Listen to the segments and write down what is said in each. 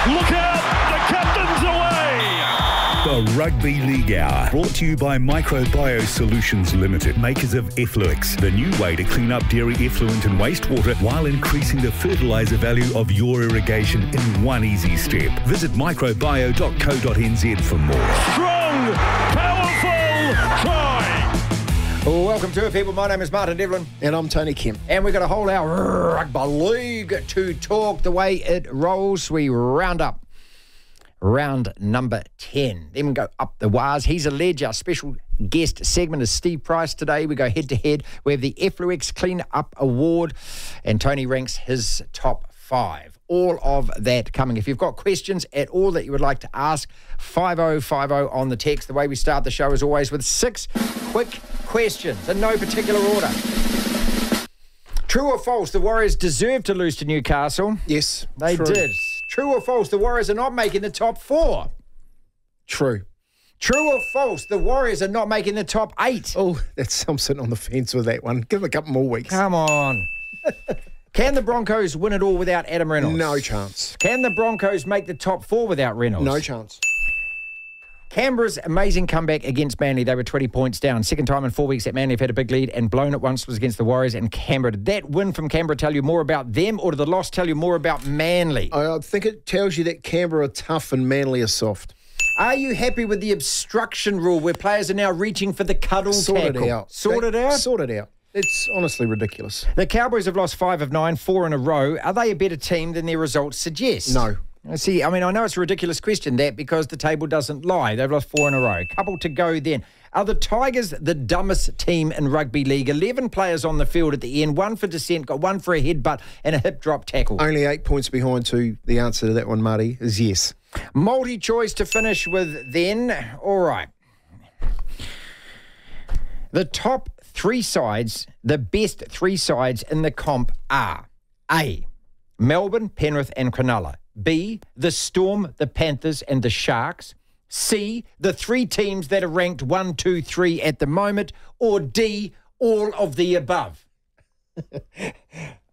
Look out, the captain's away. The Rugby League Hour, brought to you by MicroBio Solutions Limited, makers of Effluix, the new way to clean up dairy effluent and wastewater while increasing the fertiliser value of your irrigation in one easy step. Visit microbio.co.nz for more. Strong, powerful, try. Welcome to it, people. My name is Martin Devlin. And I'm Tony Kemp. And we've got a whole hour Rugby League to talk the way it rolls. We round up round number 10. Then we go up the wires. He's a ledge. Our special guest segment is Steve Price today. We go head to head. We have the Effluix Clean Up Award, and Tony ranks his top 5. All of that coming. If you've got questions at all that you would like to ask, 5050 on the text. The way we start the show is always with 6 quick questions in no particular order. True or false, the Warriors deserved to lose to Newcastle? Yes. They did. True or false, the Warriors are not making the top 4? True. True or false, the Warriors are not making the top 8? Oh, I'm sitting on the fence with that one. Give them a couple more weeks. Come on. Can the Broncos win it all without Adam Reynolds? No chance. Can the Broncos make the top 4 without Reynolds? No chance. Canberra's amazing comeback against Manly. They were 20 points down. Second time in 4 weeks that Manly have had a big lead and blown it once was against the Warriors and Canberra. Did that win from Canberra tell you more about them, or did the loss tell you more about Manly? I think it tells you that Canberra are tough and Manly are soft. Are you happy with the obstruction rule where players are now reaching for the cuddle Sort tackle? it out. Sort it out? Sort it out. It's honestly ridiculous. The Cowboys have lost 5 of 9, 4 in a row. Are they a better team than their results suggest? No. See, I mean, I know it's a ridiculous question, that, because the table doesn't lie. They've lost 4 in a row. Couple to go then. Are the Tigers the dumbest team in rugby league? 11 players on the field at the end, 1 for dissent, got 1 for a headbutt and a hip drop tackle. Only 8 points behind to the answer to that one, Marty, is yes. Multi-choice to finish with then. All right. The top 3 sides, the best 3 sides in the comp are A, Melbourne, Penrith and Cronulla. B, the Storm, the Panthers and the Sharks. C, the 3 teams that are ranked 1, 2, 3 at the moment. Or D, all of the above.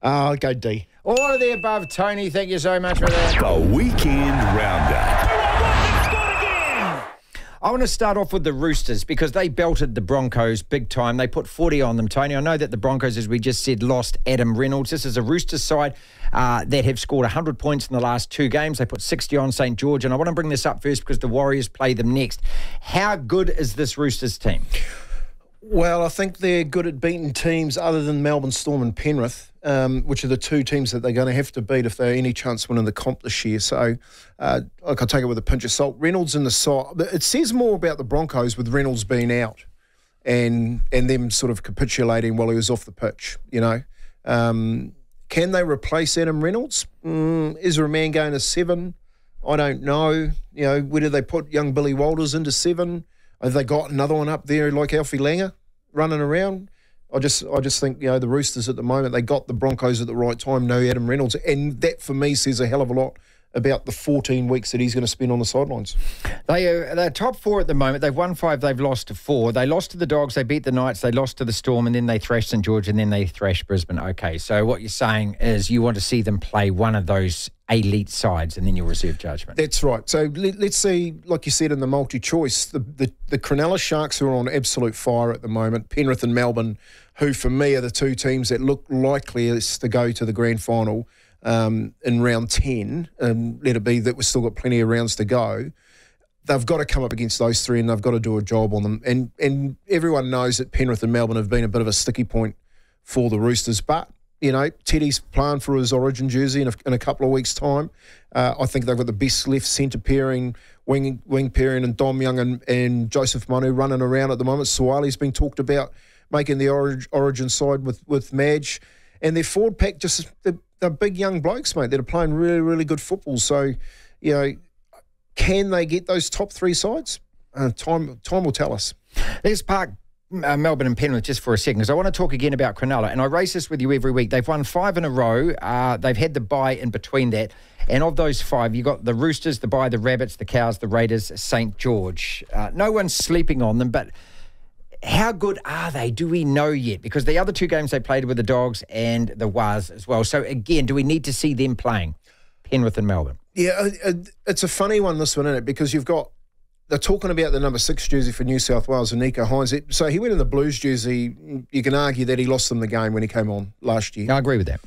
I'll go D. All of the above, Tony. Thank you so much for that. The Weekend Roundup. I want to start off with the Roosters because they belted the Broncos big time. They put 40 on them, Tony. I know that the Broncos, as we just said, lost Adam Reynolds. This is a Roosters side that have scored 100 points in the last 2 games. They put 60 on St. George. And I want to bring this up first because the Warriors play them next. How good is this Roosters team? Well, I think they're good at beating teams other than Melbourne Storm and Penrith, which are the 2 teams that they're going to have to beat if they're any chance winning the comp this year. So I can take it with a pinch of salt. Reynolds in the side. It says more about the Broncos with Reynolds being out and them sort of capitulating while he was off the pitch, you know. Can they replace Adam Reynolds? Is there a man going to 7? I don't know. You know, where do they put young Billy Walters into 7? Have they got another one up there like Alfie Langer running around? I just think, you know, the Roosters at the moment, they got the Broncos at the right time, no Adam Reynolds. And that, for me, says a hell of a lot about the 14 weeks that he's going to spend on the sidelines. They're top 4 at the moment. They've won 5, they've lost 4. They lost to the Dogs, they beat the Knights, they lost to the Storm, and then they thrashed St. George, and then they thrashed Brisbane. Okay, so what you're saying is you want to see them play one of those elite sides, and then you'll reserve judgment. That's right. So let's see, like you said in the multi-choice, the Cronulla Sharks are on absolute fire at the moment. Penrith and Melbourne, who for me are the 2 teams that look likeliest to go to the grand final in round 10, let it be that we've still got plenty of rounds to go. They've got to come up against those 3 and they've got to do a job on them. And everyone knows that Penrith and Melbourne have been a bit of a sticky point for the Roosters. But, you know, Teddy's playing for his Origin jersey in a couple of weeks' time. I think they've got the best left centre pairing, wing pairing, and Dom Young and Joseph Manu running around at the moment. Suwali's been talked about making the Origin side with Madge. And their forward pack, just they're big young blokes, mate, that are playing really, really good football. So, you know, can they get those top 3 sides? Time will tell us. Let's park Melbourne and Penrith just for a second, because I want to talk again about Cronulla. And I race this with you every week. They've won 5 in a row. They've had the bye in between that. And of those 5, you've got the Roosters, the bye, the Rabbits, the Cows, the Raiders, St. George. No one's sleeping on them, but how good are they? Do we know yet? Because the other 2 games they played with the Dogs and the Waz as well. So, again, do we need to see them playing, Penrith and Melbourne? Yeah, it's a funny one, this one, isn't it? Because they're talking about the number 6 jersey for New South Wales and Nico Hines. So he went in the Blues jersey. You can argue that he lost them the game when he came on last year. I agree with that.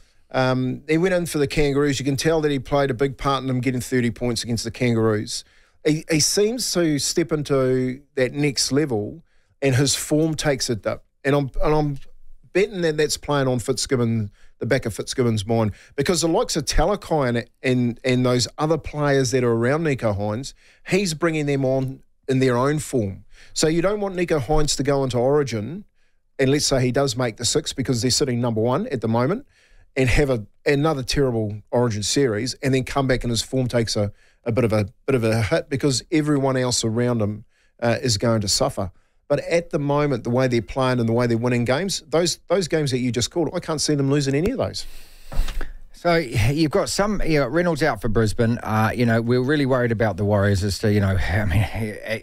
He went in for the Kangaroos. You can tell that he played a big part in them getting 30 points against the Kangaroos. He seems to step into that next level, and his form takes it up. And I'm betting that that's playing on Fitzgibbon, the back of Fitzgibbon's mind, because the likes of Talakai and those other players that are around Nico Hines, he's bringing them on in their own form. So you don't want Nico Hines to go into Origin, and let's say he does make the 6 because they're sitting number 1 at the moment, and have another terrible Origin series, and then come back and his form takes a bit of a hit because everyone else around him is going to suffer. But at the moment, the way they're playing and the way they're winning games, those games that you just called, I can't see them losing any of those. So you've got Reynolds out for Brisbane. We're really worried about the Warriors as to,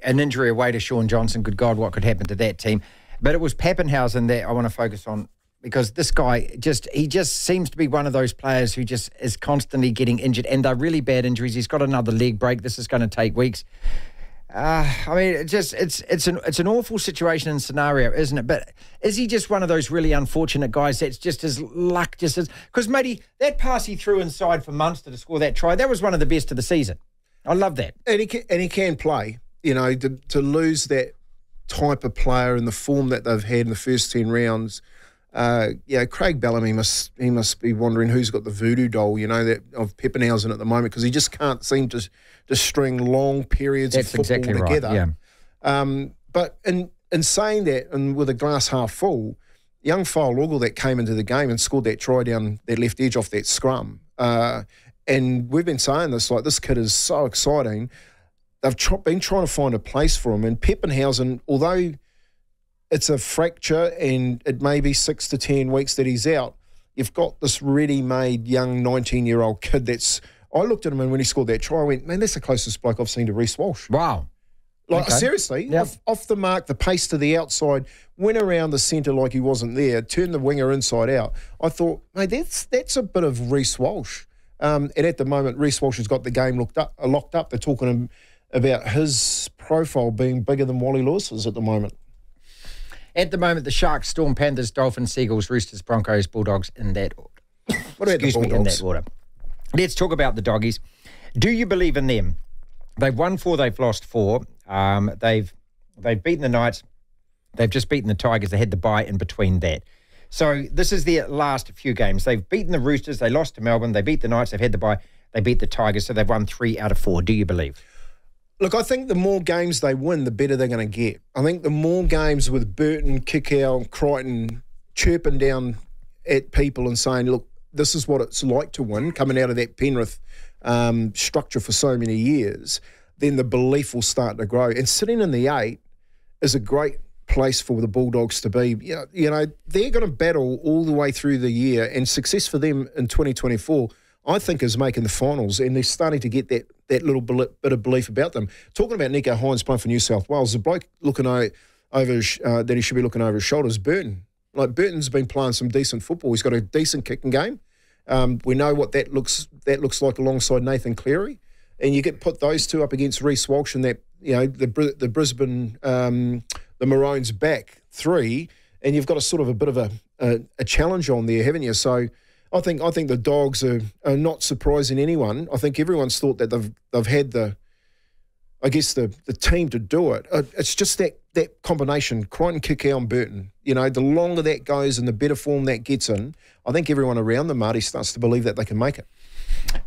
an injury away to Sean Johnson. Good God, what could happen to that team? But it was Pappenhausen that I want to focus on, because this guy just seems to be one of those players who just is constantly getting injured, and they're really bad injuries. He's got another leg break. This is going to take weeks. It's an awful situation and scenario, isn't it? But is he just one of those really unfortunate guys that's just his luck, because matey, that pass he threw inside for Munster to score that try, that was one of the best of the season. I love that. And he can play. To lose that type of player in the form that they've had in the first 10 rounds. Craig Bellamy must be wondering who's got the voodoo doll, that of Pappenhausen at the moment, because he just can't seem to string long periods of football together. Right, yeah. But in saying that, and with a glass half full, young Whaologel that came into the game and scored that try down that left edge off that scrum, and we've been saying this, like, this kid is so exciting. They've been trying to find a place for him, and Pappenhausen, although it's a fracture and it may be 6 to 10 weeks that he's out, you've got this ready-made young 19-year-old kid I looked at him, and when he scored that try, I went, man, that's the closest bloke I've seen to Reece Walsh. Wow. Like, seriously, yep. off the mark, the pace to the outside, went around the centre like he wasn't there, turned the winger inside out. I thought, mate, that's a bit of Reece Walsh. And at the moment, Reece Walsh has got the game locked up. They're talking about his profile being bigger than Wally Lewis's at the moment. At the moment, the Sharks, Storm, Panthers, Dolphins, Seagulls, Roosters, Broncos, Bulldogs, in that order. What about the Bulldogs? In that order. Let's talk about the doggies. Do you believe in them? They've won 4, they've lost 4. They've beaten the Knights. They've just beaten the Tigers. They had the bye in between that. So this is their last few games. They've beaten the Roosters. They lost to Melbourne. They beat the Knights. They've had the bye. They beat the Tigers. So they've won 3 out of 4. Do you believe? Look, I think the more games they win, the better they're going to get. I think the more games with Burton, Kickow, Crichton chirping down at people and saying, look, this is what it's like to win, coming out of that Penrith structure for so many years, then the belief will start to grow. And sitting in the 8 is a great place for the Bulldogs to be. They're going to battle all the way through the year, and success for them in 2024, I think, is making the finals, and they're starting to get that little bit of belief about them. Talking about Nico Hines playing for New South Wales, the bloke looking over that he should be looking over his shoulders, Burton. Like, Burton's been playing some decent football. He's got a decent kicking game. We know what that looks like alongside Nathan Cleary, and you put those two up against Reece Walsh and that, the Brisbane the Maroons back 3, and you've got a bit of a challenge on there, haven't you? So I think the Dogs are not surprising anyone. I think everyone's thought that they've had the team to do it. It's just that combination, Crichton, Kickow and Burton. The longer that goes and the better form that gets in, I think everyone around them, Marty, starts to believe that they can make it.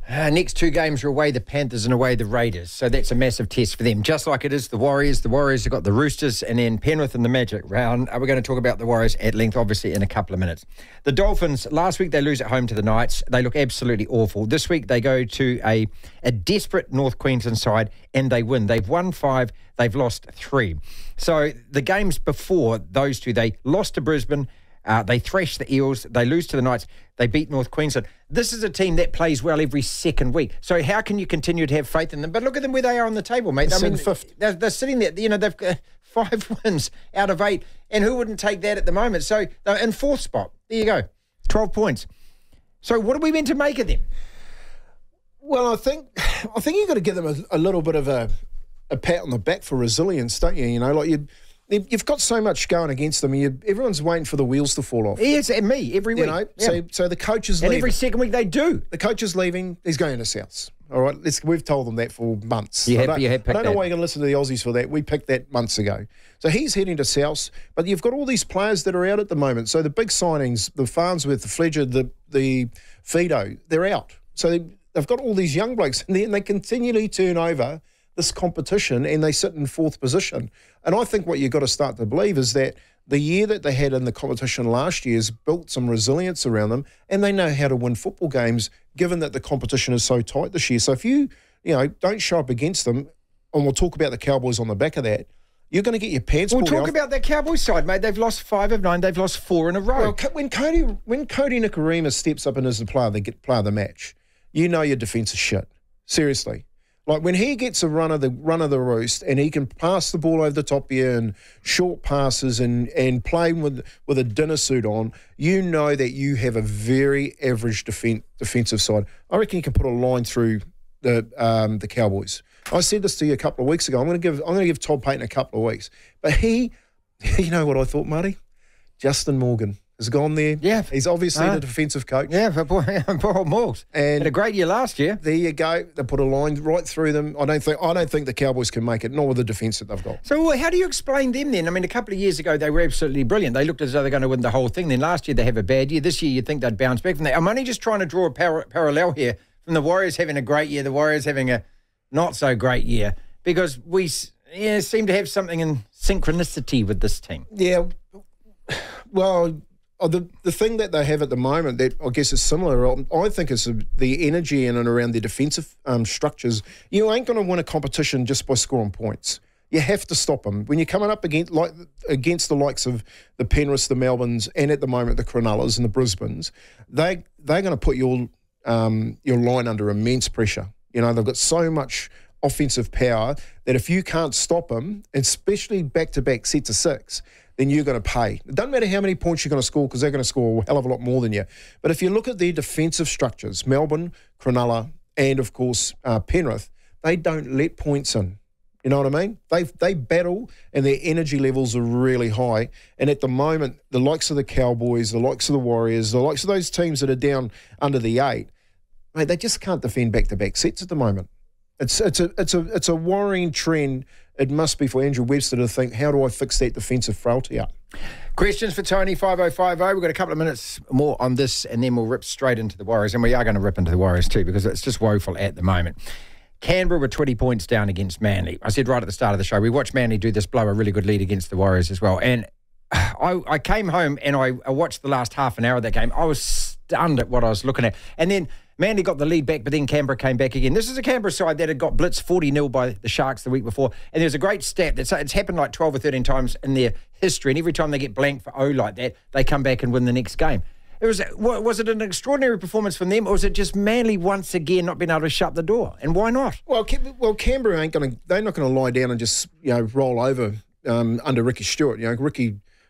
Next 2 games are away the Panthers and away the Raiders. So that's a massive test for them. Just like it is the Warriors. The Warriors have got the Roosters and then Penrith in the Magic round. We're going to talk about the Warriors at length, obviously, in a couple of minutes. The Dolphins, last week they lose at home to the Knights. They look absolutely awful. This week they go to a desperate North Queensland side and they win. They've won 5. They've lost 3. So the games before those 2, they lost to Brisbane. They thrash the Eels. They lose to the Knights. They beat North Queensland. This is a team that plays well every second week. So how can you continue to have faith in them? But look at them where they are on the table, mate. They're 5th. They're sitting there. They've got 5 wins out of 8. And who wouldn't take that at the moment? So they're in 4th spot. There you go. 12 points. So what are we meant to make of them? Well, I think you've got to give them a little bit of a pat on the back for resilience, don't you? You know, like you've got so much going against them. Everyone's waiting for the wheels to fall off. Yes, and me every week. You know, so the coach is and leaving. Every second week they do. The coach is leaving. He's going to Souths. All right, we've told them that for months. You have I don't picked know why you're going to listen to the Aussies for that. We picked that months ago. So he's heading to Souths, but you've got all these players that are out at the moment. So the big signings, the Farnsworth, the Fledger, the Fido, they're out. So they've got all these young blokes, and then they continually turn over this competition, and they sit in fourth position. And I think what you've got to start to believe is that the year that they had in the competition last year has built some resilience around them, and they know how to win football games, given that the competition is so tight this year. So if you don't show up against them, and we'll talk about the Cowboys on the back of that, you're going to get your pants pulled off. We'll talk about that Cowboys side, mate. They've lost 5 of 9. They've lost 4 in a row. Well, when Cody Nikorima steps up and is the player of the match, you know your defence is shit. Seriously. Like when he gets a run of the roost and he can pass the ball over the top here and short passes and play with a dinner suit on, you know that you have a very average defensive side. I reckon you can put a line through the Cowboys. I said this to you a couple of weeks ago. I'm going to give Todd Payton a couple of weeks, but you know what I thought, Marty? Justin Morgan has gone there. Yeah, he's obviously the defensive coach. Yeah, for poor old Morgs. And had a great year last year. There you go. They put a line right through them. I don't think the Cowboys can make it, not with the defence that they've got. So how do you explain them then? I mean, a couple of years ago they were absolutely brilliant. They looked as though they're going to win the whole thing. Then last year they have a bad year. This year you'd think they'd bounce back from that. I'm only just trying to draw a parallel here from the Warriors having a great year, the Warriors having a not so great year, because we seem to have something in synchronicity with this team. Yeah. Well, the thing that they have at the moment that I guess is similar, I think, is the energy in and around their defensive structures. You ain't going to win a competition just by scoring points. You have to stop them. When you're coming up against the likes of the Penriths, the Melbournes, and at the moment the Cronullars and the Brisbanes, they're going to put your line under immense pressure. You know, they've got so much offensive power that if you can't stop them, especially back-to-back sets of 6, then you're going to pay. It doesn't matter how many points you're going to score, because they're going to score a hell of a lot more than you. But if you look at their defensive structures, Melbourne, Cronulla, and of course Penrith, they don't let points in. You know what I mean? They battle, and their energy levels are really high. And at the moment, the likes of the Cowboys, the likes of the Warriors, the likes of those teams that are down under the 8, mate, they just can't defend back-to-back sets at the moment. It's a worrying trend. It must be for Andrew Webster to think, how do I fix that defensive frailty up? Questions for Tony, 5050. We've got a couple of minutes more on this, and then we'll rip straight into the Warriors. And we are going to rip into the Warriors too, because it's just woeful at the moment. Canberra were 20 points down against Manly. I said right at the start of the show, we watched Manly do this, blow a really good lead against the Warriors as well. And I came home and I watched the last half an hour of that game. I was stunned at what I was looking at. And then Manly got the lead back, but then Canberra came back again. This is a Canberra side that had got blitzed 40-0 by the Sharks the week before. And there's a great stat that it's happened like 12 or 13 times in their history. And every time they get blanked for O like that, they come back and win the next game. Was it an extraordinary performance from them, or was it just Manly once again not being able to shut the door? And why not? Well, Canberra they're not going to lie down and just roll over under Ricky Stewart.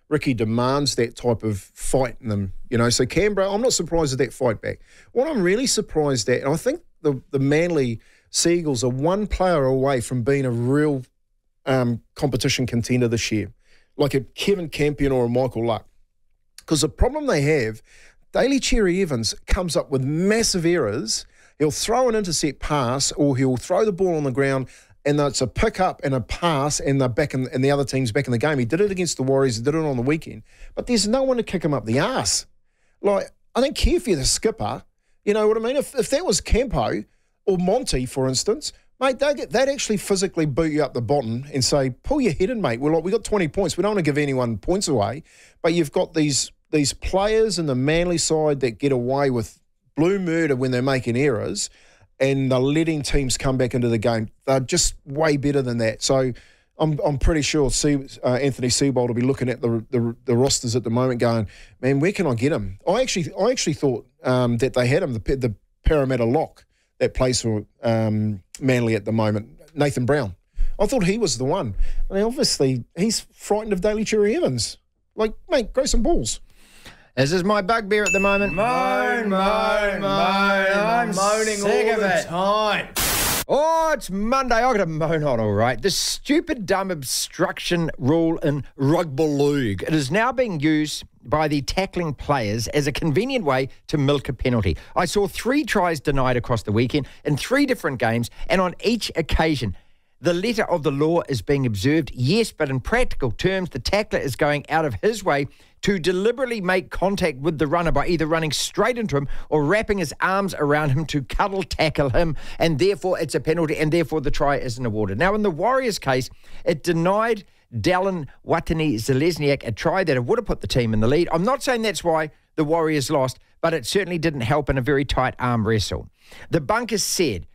Ricky demands that type of fight in them, So Canberra, I'm not surprised at that fight back. What I'm really surprised at, and I think the Manly Seagulls are one player away from being a real competition contender this year, like a Kevin Campion or a Michael Luck. Because the problem they have, Daly Cherry Evans comes up with massive errors. He'll throw an intercept pass, or he'll throw the ball on the ground, and it's a pick up and a pass, and they're back and the other team's back in the game. He did it against the Warriors. He did it on the weekend. But there's no one to kick him up the arse. Like, I don't care if you're the skipper. You know what I mean? If that was Campo or Monty, for instance, mate, they'd actually physically boot you up the bottom and say, pull your head in, mate. We got 20 points. We don't want to give anyone points away. But you've got these players in the Manly side that get away with blue murder when they're making errors, and they're letting teams come back into the game. They're just way better than that. So I'm pretty sure Anthony Seibold will be looking at the rosters at the moment going, man, where can I get him? I actually thought that they had him, the Parramatta lock that plays for Manly at the moment, Nathan Brown. I thought he was the one. I mean, obviously, he's frightened of Daly Cherry Evans. Like, mate, grow some balls. This is my bugbear at the moment. Moan. I'm moaning sick all of the it. time. Oh, it's Monday. I got to moan on, all right. The stupid, dumb obstruction rule in Rugby League. It is now being used by the tackling players as a convenient way to milk a penalty. I saw 3 tries denied across the weekend in 3 different games, and on each occasion, the letter of the law is being observed, yes, but in practical terms, the tackler is going out of his way to deliberately make contact with the runner by either running straight into him or wrapping his arms around him to cuddle tackle him, and therefore it's a penalty, and therefore the try isn't awarded. Now, in the Warriors case, it denied Devlin Watene-Zelezniak a try that would have put the team in the lead. I'm not saying that's why the Warriors lost, but it certainly didn't help in a very tight arm wrestle. The bunkers said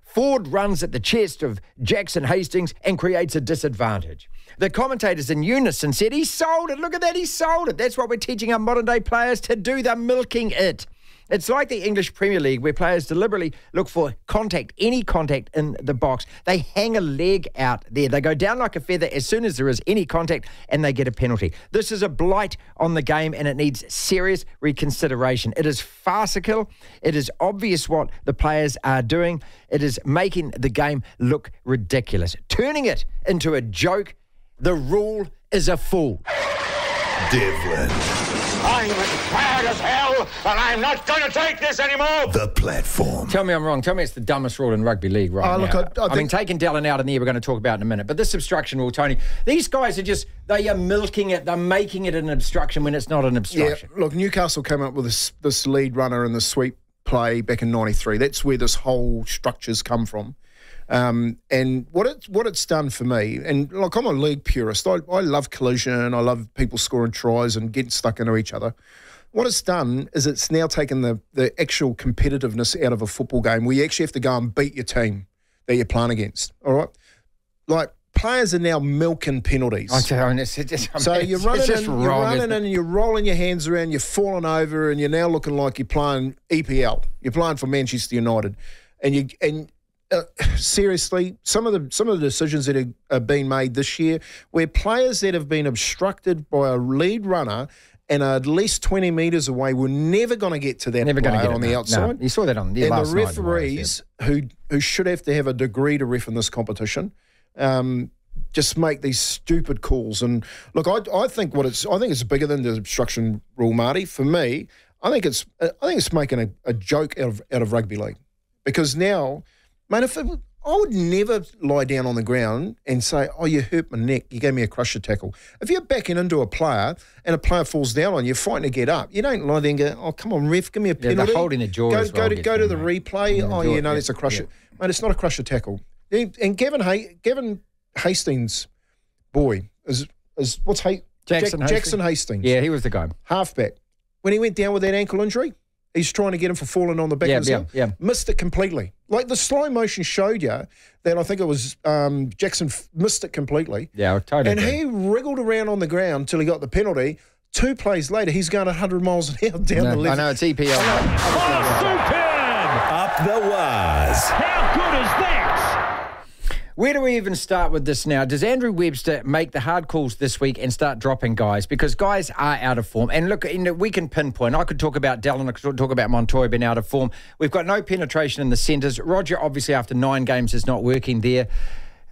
Ford runs at the chest of Jackson Hastings and creates a disadvantage. The commentators in unison said, he sold it. Look at that, he sold it. That's what we're teaching our modern-day players to do. They're milking it. It's like the English Premier League where players deliberately look for contact, any contact in the box. They hang a leg out there. They go down like a feather as soon as there is any contact and they get a penalty. This is a blight on the game and it needs serious reconsideration. It is farcical. It is obvious what the players are doing. It is making the game look ridiculous. Turning it into a joke. The rule is a fool. Devlin. I'm as bad as hell, and I'm not going to take this anymore. The platform. Tell me I'm wrong. Tell me it's the dumbest rule in rugby league right now. Look, I mean, taking Devlin out in there, we're going to talk about in a minute. But this obstruction rule, Tony, these guys are just, they are milking it. They're making it an obstruction when it's not an obstruction. Yeah, look, Newcastle came up with this lead runner in the sweep play back in '93. That's where this whole structure's come from. And what it's done for me, and like I'm a league purist, I love collision, I love people scoring tries and getting stuck into each other. What it's done is it's now taken the actual competitiveness out of a football game where you actually have to go and beat your team that you're playing against, all right? Like, players are now milking penalties. So you're running and you're rolling your hands around, you're falling over, and you're now looking like you're playing EPL. You're playing for Manchester United. Seriously, some of the decisions that are being made this year, where players that have been obstructed by a lead runner and are at least 20 metres away were never going to get to that player on the outside. No, you saw that on the last night. And the referees, who should have to have a degree to ref in this competition, just make these stupid calls. And look, I think it's bigger than the obstruction rule, Marty. For me, I think it's making a joke out of rugby league, because now. Mate, I would never lie down on the ground and say, oh, you hurt my neck, you gave me a crusher tackle. If you're backing into a player and a player falls down on you, fighting to get up, you don't lie there and go, oh, come on, ref, give me a penalty. They're holding the jaw as well. Go to the replay. That's a crusher. Yeah. Mate, it's not a crusher tackle. And Gavin Hastings' boy is what's Jackson Hastings. Yeah, he was the guy. Halfback. When he went down with that ankle injury, he's trying to get him for falling on the back of his head. Yeah. Missed it completely. Like the slow motion showed you that I think it was Jackson missed it completely. Yeah, totally. And he wriggled around on the ground till he got the penalty. 2 plays later, he's going 100 miles an hour down the left. I know, it's EPL. Oh, superb! Up the wires. How good is that? Where do we even start with this now? Does Andrew Webster make the hard calls this week and start dropping guys? Because guys are out of form. And look, we can pinpoint. I could talk about Devlin. I could talk about Montoya being out of form. We've got no penetration in the centres. Roger, obviously, after 9 games is not working there.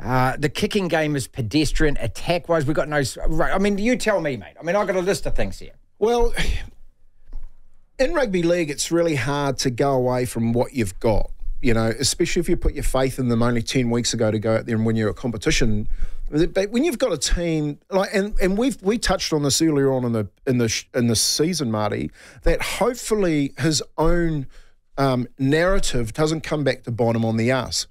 The kicking game is pedestrian. Attack-wise, we've got no... I mean, you tell me, mate. I mean, I've got a list of things here. Well, in rugby league, it's really hard to go away from what you've got. You know, especially if you put your faith in them only 10 weeks ago to go out there and win your competition. But when you've got a team like, and we touched on this earlier on in the season, Marty, that hopefully his own narrative doesn't come back to bite him on the arse.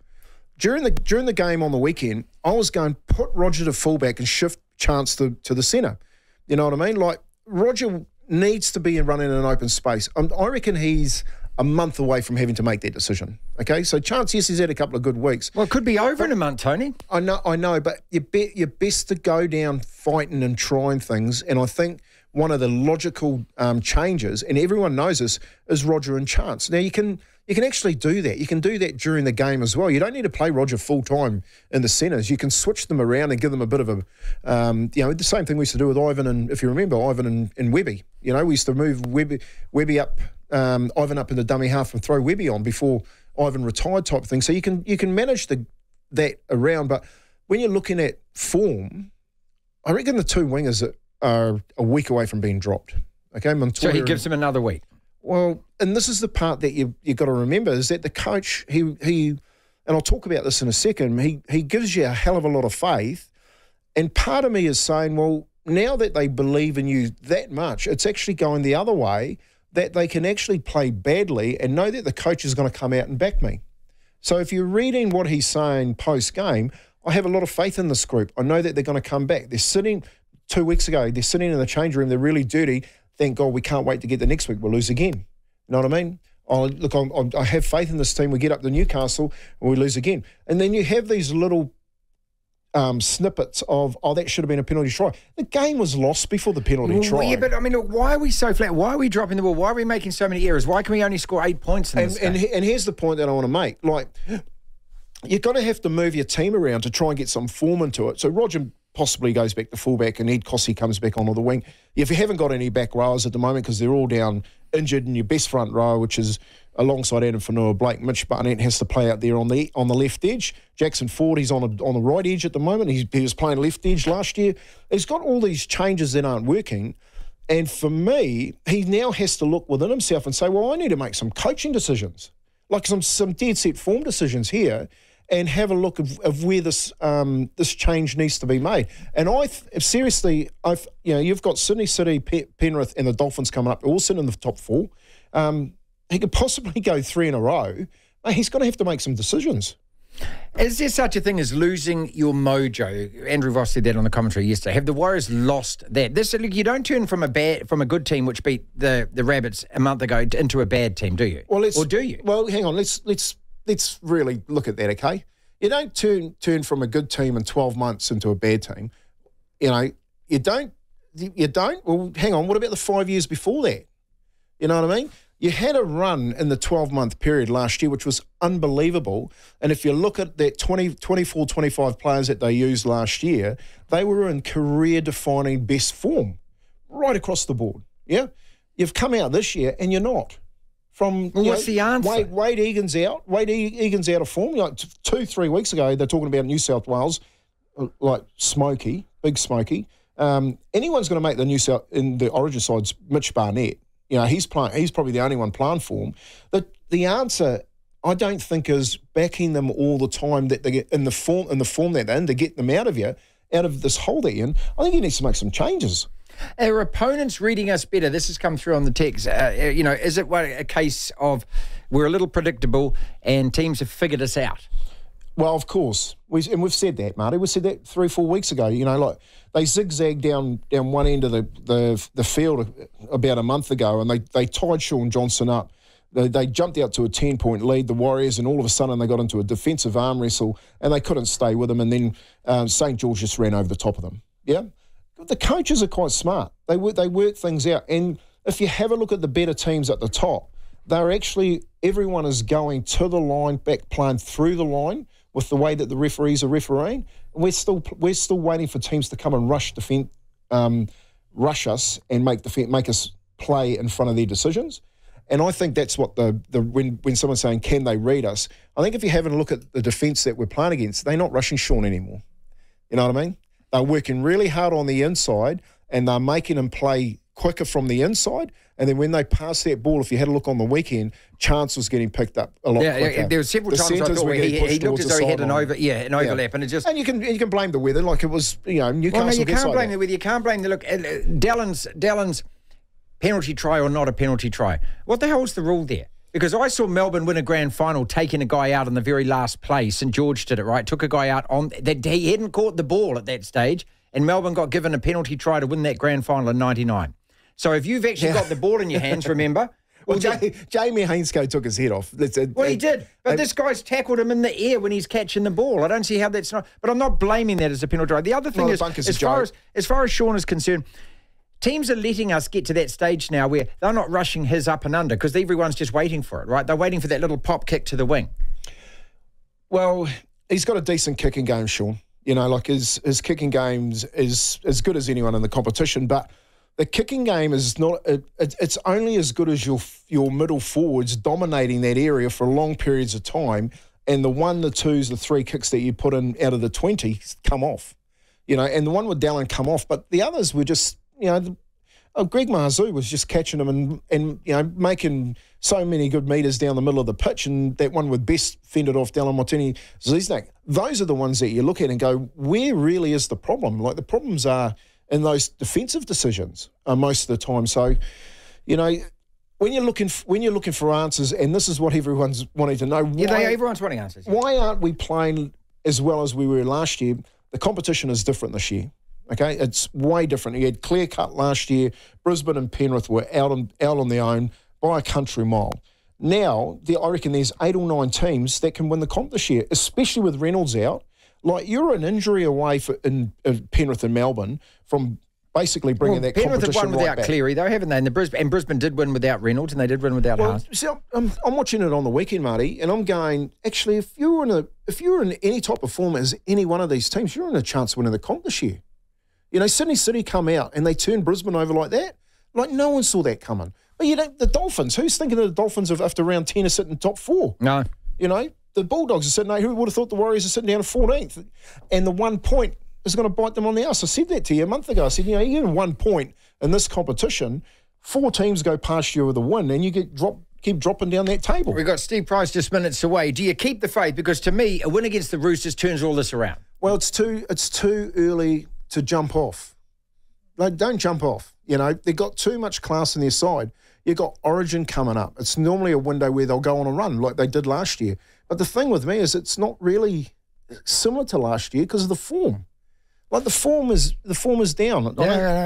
During the game on the weekend, I was going, put Roger to fullback and shift Chance to the centre. You know what I mean? Like, Roger needs to be running in an open space. I reckon he's a month away from having to make that decision. Okay, so Chance, yes, he's had a couple of good weeks. Well, it could be over in a month, Tony. I know, but you're best to go down fighting and trying things. And I think one of the logical changes, and everyone knows this, is Roger and Chance. Now, you can actually do that. You can do that during the game as well. You don't need to play Roger full-time in the centres. You can switch them around and give them a bit of a, the same thing we used to do with Ivan and, if you remember, Ivan and Webby. You know, we used to move Webby up, Ivan up in the dummy half and throw Webby on before Ivan retired type of thing. So you can manage that around. But when you're looking at form, I reckon the two wingers are a week away from being dropped. Okay, Montoya. So he gives him another week. Well, and this is the part that you've got to remember is that the coach, he and I'll talk about this in a second, he gives you a hell of a lot of faith. And part of me is saying, well, now that they believe in you that much, it's actually going the other way, that they can actually play badly and know that the coach is going to come out and back me. So if you're reading what he's saying post-game, I have a lot of faith in this group. I know that they're going to come back. They're sitting 2 weeks ago, they're sitting in the change room, they're really dirty. Thank God we can't wait to get the next week. We'll lose again. You know what I mean? I have faith in this team. We get up to Newcastle and we lose again. And then you have these little snippets of, that should have been a penalty try. The game was lost before the penalty try. Yeah, but I mean, look, why are we so flat? Why are we dropping the ball? Why are we making so many errors? Why can we only score 8 points in this game? And here's the point that I want to make. Like, you're going to have to move your team around to try and get some form into it. So Roger possibly goes back to fullback and Ed Cossey comes back onto the wing. If you haven't got any back rowers at the moment because they're all down injured, and your best front row, which is alongside Adam Fanua Blake, Mitch Barnett has to play out there on the left edge. Jackson Ford, he's on the right edge at the moment. He was playing left edge last year. He's got all these changes that aren't working. And for me, he now has to look within himself and say, well, I need to make some coaching decisions, like some dead set form decisions here, and have a look of where this change needs to be made. And seriously, you've got Sydney City, Penrith, and the Dolphins coming up, all sitting in the top four. He could possibly go 3 in a row. He's going to have to make some decisions. Is there such a thing as losing your mojo? Andrew Voss said that on the commentary yesterday. Have the Warriors lost that? You don't turn from a good team which beat the Rabbits a month ago into a bad team, do you? Or do you? Well, hang on. Let's really look at that, okay? You don't turn from a good team in 12 months into a bad team. You don't. Well, hang on. What about the 5 years before that? You know what I mean? You had a run in the 12-month period last year, which was unbelievable. And if you look at that 24, 25 players that they used last year, they were in career-defining best form right across the board. Yeah? You've come out this year and you're not. What's the answer? Wade Egan's out. Wade Egan's out of form. Like 2-3 weeks ago, they're talking about New South Wales, like Smokey, big Smokey. Anyone's going to make in the Origin side's Mitch Barnett. He's probably the only one playing for him. The answer, I don't think, is backing them all the time that they get in the form that they're in to get them out of this hole they're in. I think he needs to make some changes. Are opponents reading us better? This has come through on the text. Is it a case of we're a little predictable and teams have figured us out? Well, of course. We've said that, Marty. We said that 3-4 weeks ago. Like they zigzagged down one end of the field about a month ago, and they tied Sean Johnson up. They jumped out to a 10-point lead, the Warriors, and all of a sudden they got into a defensive arm wrestle, and they couldn't stay with them, and then St. George just ran over the top of them. Yeah? The coaches are quite smart. They work things out. And if you have a look at the better teams at the top, everyone is going to the line, back playing through the line with the way that the referees are refereeing. And we're still waiting for teams to come and rush rush us and make us play in front of their decisions. And I think that's what when someone's saying, can they read us? I think if you have a look at the defence that we're playing against, they're not rushing Sean anymore. You know what I mean? They're working really hard on the inside and they're making him play quicker from the inside. And then when they pass that ball, if you had a look on the weekend, Chance was getting picked up a lot quicker. Yeah, there were several times I thought where he looked as though he had an overlap. And it just... And you can blame the weather, like it was, Newcastle. Well, no, you can't blame the weather. You can't blame the look. Dallon's penalty try or not a penalty try. What the hell's the rule there? Because I saw Melbourne win a grand final taking a guy out in the very last play. St. George did it, right? Took a guy out on that he hadn't caught the ball at that stage, and Melbourne got given a penalty try to win that grand final in 99. So if you've actually got the ball in your hands, remember... Well, Jamie Hainscoe took his head off. Well, he did. But this guy's tackled him in the air when he's catching the ball. I don't see how that's not... But I'm not blaming that as a penalty try. The other thing is, as far as Sean is concerned... Teams are letting us get to that stage now where they're not rushing his up and under because everyone's just waiting for it, right? They're waiting for that little pop kick to the wing. Well, he's got a decent kicking game, Sean. His kicking game is as good as anyone in the competition. But the kicking game is not. It's only as good as your middle forwards dominating that area for long periods of time, and the 1, the 2s, the 3 kicks that you put in out of the 20 come off. And the one with Devlin come off, but the others were just, Greg Marzou was just catching them and making so many good metres down the middle of the pitch, and that one with Best fended off Devlin Martini Ziznak. Those are the ones that you look at and go, where really is the problem? Like, the problems are in those defensive decisions most of the time. So, when you're looking for answers, and this is what everyone's wanting to know. Everyone's wanting answers. Why aren't we playing as well as we were last year? The competition is different this year. Okay, it's way different. You had clear cut last year. Brisbane and Penrith were out on their own by a country mile. Now, I reckon there's 8 or 9 teams that can win the comp this year, especially with Reynolds out. Like, you're an injury away in Penrith and Melbourne from basically bringing that Penrith competition have won without back. Cleary, though, haven't they? And Brisbane did win without Reynolds, and they did win without Hart. See, I'm watching it on the weekend, Marty, and I'm going, actually, if you're in any type of form as any one of these teams, you're in a chance of winning the comp this year. Sydney City come out and they turn Brisbane over like that. Like, no one saw that coming. But the Dolphins, who's thinking of the Dolphins after round 10 are sitting top 4? No. The Bulldogs are sitting 8. Who would have thought the Warriors are sitting down at 14th? And the 1 point is going to bite them on the ass. I said that to you a month ago. I said, you get 1 point in this competition, 4 teams go past you with a win, and you keep dropping down that table. We've got Steve Price just minutes away. Do you keep the faith? Because to me, a win against the Roosters turns all this around. Well, it's too early to jump off. Don't jump off. They've got too much class on their side. You've got Origin coming up. It's normally a window where they'll go on a run like they did last year. But the thing with me is it's not really similar to last year because of the form. Like, the form is down. No,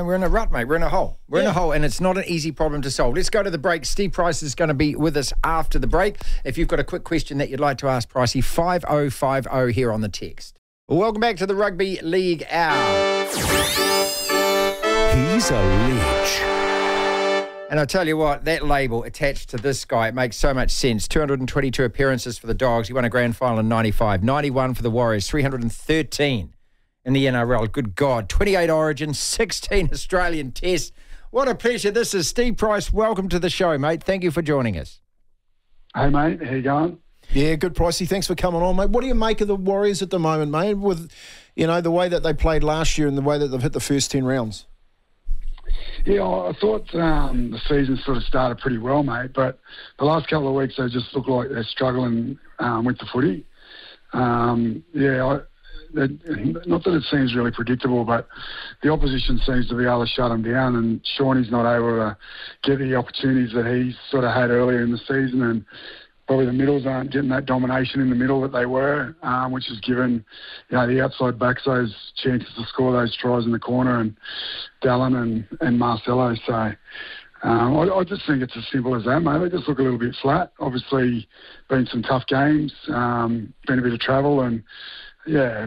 we're in a rut, mate. We're in a hole. We're in a hole, and it's not an easy problem to solve. Let's go to the break. Steve Price is going to be with us after the break. If you've got a quick question that you'd like to ask Pricey, 5050 here on the text. Well, welcome back to the Rugby League Hour. He's a lich. And I'll tell you what, that label attached to this guy, it makes so much sense. 222 appearances for the Dogs. He won a grand final in 95. 91 for the Warriors. 313 in the NRL. Good God. 28 Origins, 16 Australian Tests. What a pleasure. This is Steve Price. Welcome to the show, mate. Thank you for joining us. Hey, mate. How you going? Yeah, good, Pricey. Thanks for coming on, mate. What do you make of the Warriors at the moment, mate, with, the way that they played last year and the way that they've hit the first 10 rounds? Yeah, I thought the season sort of started pretty well, mate, but the last couple of weeks they just look like they're struggling with the footy. Not that it seems really predictable, but the opposition seems to be able to shut them down, and Shawnee's not able to get the opportunities that he sort of had earlier in the season, and probably the middles aren't getting that domination in the middle that they were, which has given the outside backs those chances to score those tries in the corner, and Devlin and Marcelo. So I just think it's as simple as that, mate. They just look a little bit flat. Obviously, been some tough games, been a bit of travel, and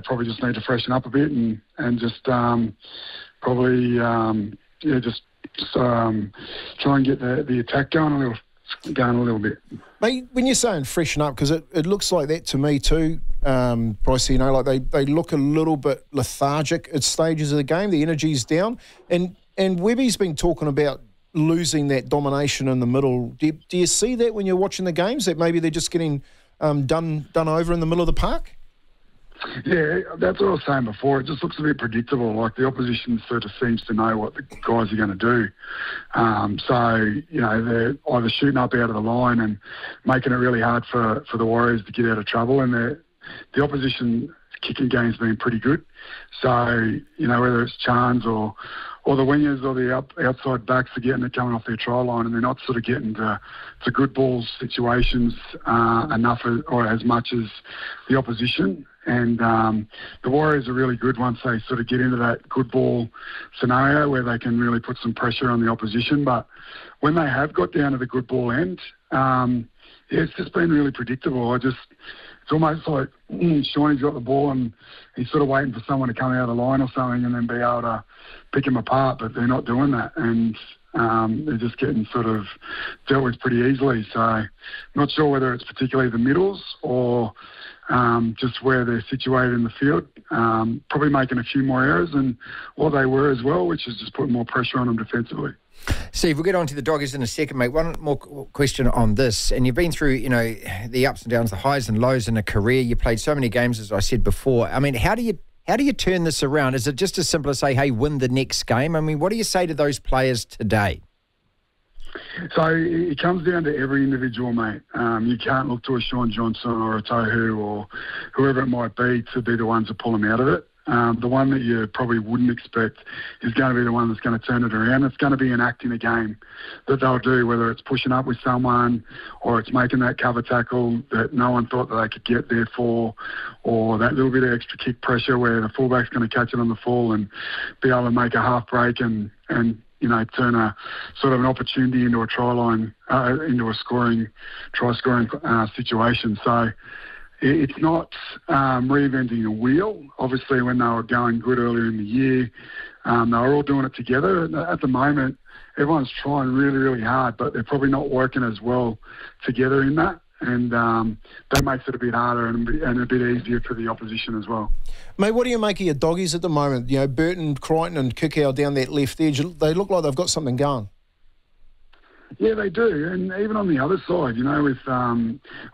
probably just need to freshen up a bit and just probably try and get the attack going a little bit. Mate, when you're saying freshen up, because it looks like that to me too, Pricey, like they look a little bit lethargic at stages of the game. The energy's down. And Webby's been talking about losing that domination in the middle. Do you see that when you're watching the games, that maybe they're just getting done over in the middle of the park? Yeah, that's what I was saying before. It just looks a bit predictable. Like, the opposition sort of seems to know what the guys are going to do. They're either shooting up out of the line and making it really hard for the Warriors to get out of trouble. And the opposition kicking game's been pretty good. So, whether it's Chans or the wingers or the outside backs are getting it coming off their try line, and they're not sort of getting to good ball situations enough or as much as the opposition. And the Warriors are really good once they sort of get into that good ball scenario where they can really put some pressure on the opposition. But when they have got down to the good ball end, it's just been really predictable. It's almost like Shawnee's got the ball and he's sort of waiting for someone to come out of the line or something and then be able to pick him apart, but they're not doing that. And they're just getting sort of dealt with pretty easily. So not sure whether it's particularly the middles or just where they're situated in the field, probably making a few more errors than what they were as well, which is just putting more pressure on them defensively. Steve, we'll get on to the Doggies in a second, mate. One more question on this. And you've been through, the ups and downs, the highs and lows in a career. You played so many games, as I said before. I mean, how do you turn this around? Is it just as simple as say, hey, win the next game? I mean, what do you say to those players today? So it comes down to every individual, mate. You can't look to a Sean Johnson or a Tohu or whoever it might be to be the ones that pull them out of it. The one that you probably wouldn't expect is going to be the one that's going to turn it around. It's going to be an act in a game that they'll do, whether it's pushing up with someone or it's making that cover tackle that no one thought that they could get there for, or that little bit of extra kick pressure where the fullback's going to catch it on the fall and be able to make a half break and turn a sort of an opportunity into a try line, into a try scoring situation. So it's not reinventing the wheel. Obviously, when they were going good earlier in the year, they were all doing it together. At the moment, everyone's trying really, really hard, but they're probably not working as well together in that. And that makes it a bit harder and a bit easier for the opposition as well. Mate, what do you make of your Doggies at the moment? Burton, Crichton and Kikau down that left edge, they look like they've got something going. Yeah, they do. And even on the other side,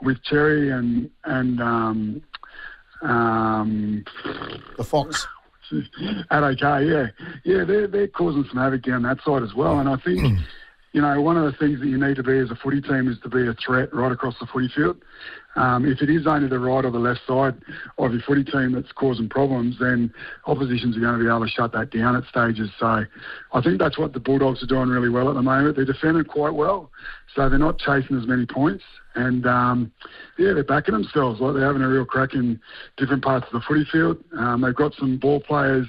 with Cherry and the Fox. At OK, yeah, they're causing some havoc down that side as well. And I think, one of the things that you need to be as a footy team is to be a threat right across the footy field. If it is only the right or the left side of your footy team that's causing problems, then oppositions are going to be able to shut that down at stages. So I think that's what the Bulldogs are doing really well at the moment. They're defending quite well, so they're not chasing as many points. And, they're backing themselves. Like they're having a real crack in different parts of the footy field. They've got some ball players,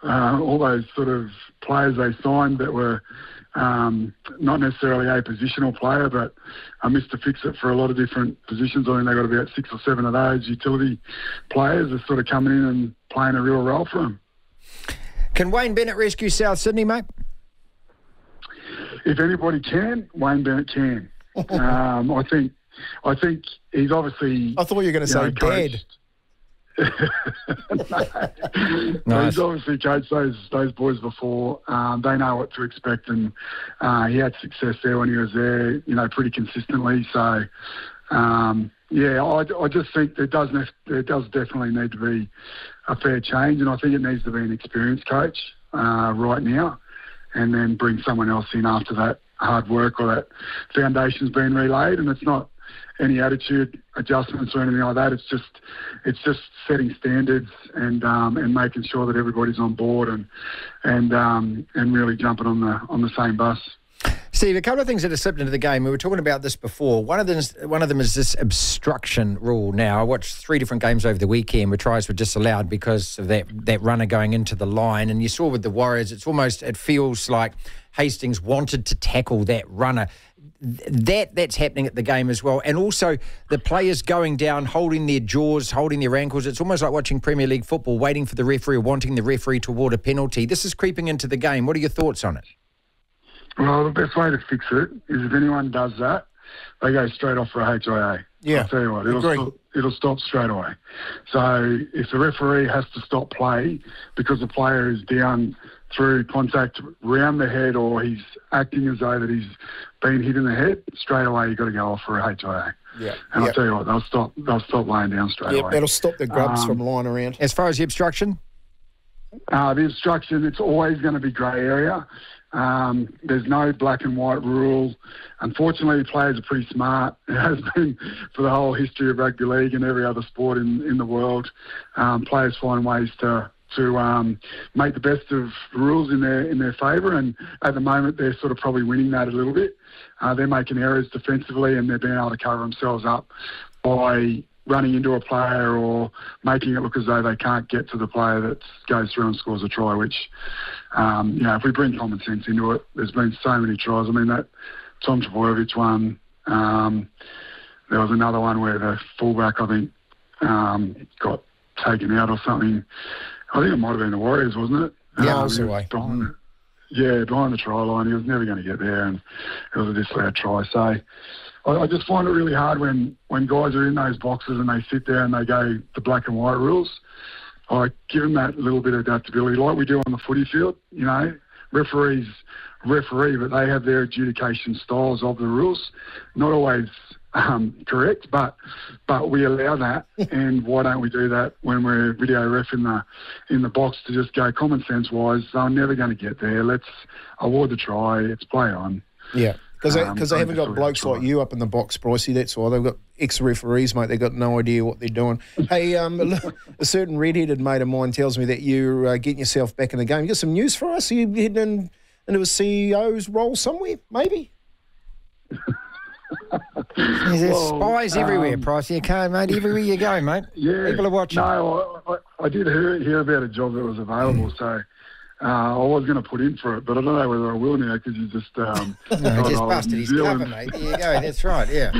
all those sort of players they signed that were not necessarily a positional player, but a Mr. Fix-It for a lot of different positions. I think they've got about 6 or 7 of those utility players that are sort of coming in and playing a real role for them. Can Wayne Bennett rescue South Sydney, mate? If anybody can, Wayne Bennett can. I think he's obviously... I thought you were going to say dead. No, he's obviously coached those boys before. They know what to expect, and he had success there when he was there, pretty consistently. So, I just think there does definitely need to be a fair change, and I think it needs to be an experienced coach right now, and then bring someone else in after that hard work or that foundation's been relayed. And it's not any attitude adjustments or anything like that. It's just setting standards and making sure that everybody's on board and really jumping on the same bus. Steve, a couple of things that have slipped into the game. We were talking about this before. One of them is this obstruction rule now. I watched 3 different games over the weekend where tries were disallowed because of that runner going into the line. And you saw with the Warriors, it feels like Hastings wanted to tackle that runner. That's happening at the game as well. And also the players going down, holding their jaws, holding their ankles. It's almost like watching Premier League football, waiting for the referee or wanting the referee to award a penalty. This is creeping into the game. What are your thoughts on it? Well, the best way to fix it is if anyone does that, they go straight off for a HIA. Yeah, I'll tell you what, it'll stop straight away. So if the referee has to stop play because the player is down through contact round the head or he's acting as though that he's been hit in the head, straight away you've got to go off for a HIA. Yeah. And I'll tell you what, they'll stop laying down straight away. It'll stop the grubs from lying around. As far as the obstruction? The obstruction, it's always going to be grey area. There's no black and white rule. Unfortunately, players are pretty smart. It has been for the whole history of rugby league and every other sport in the world. Players find ways to make the best of rules in their favour, and at the moment they're sort of probably winning that a little bit. They're making errors defensively and they're being able to cover themselves up by running into a player or making it look as though they can't get to the player that goes through and scores a try, which, if we bring common sense into it, there's been so many tries. I mean, that Tom Trbojevic one, there was another one where the fullback, I think, got taken out or something. I think it might have been the Warriors, wasn't it? Miles away. Behind the try line. He was never going to get there, and it was a disallowed try. So I just find it really hard when guys are in those boxes and they sit there and they go the black and white rules. I give them that little bit of adaptability, like we do on the footy field. Referees referee, but they have their adjudication styles of the rules. Not always correct, but we allow that. And why don't we do that when we're video ref in the box to just go common sense wise? I'm never going to get there. Let's award the try. It's play on. Yeah. Because they haven't got blokes like you up in the box, Pricey. That's why they've got ex-referees, mate. They've got no idea what they're doing. Hey, a certain red-headed mate of mine tells me that you're getting yourself back in the game. You got some news for us? Are you heading into a CEO's role somewhere, maybe? There's spies everywhere, Pricey. You can't, mate. Everywhere you go, mate. Yeah. People are watching. No, I did hear about a job that was available, so... I was going to put in for it, but I don't know whether I will now because you just... just busted his cover, mate. There you go. That's right, yeah.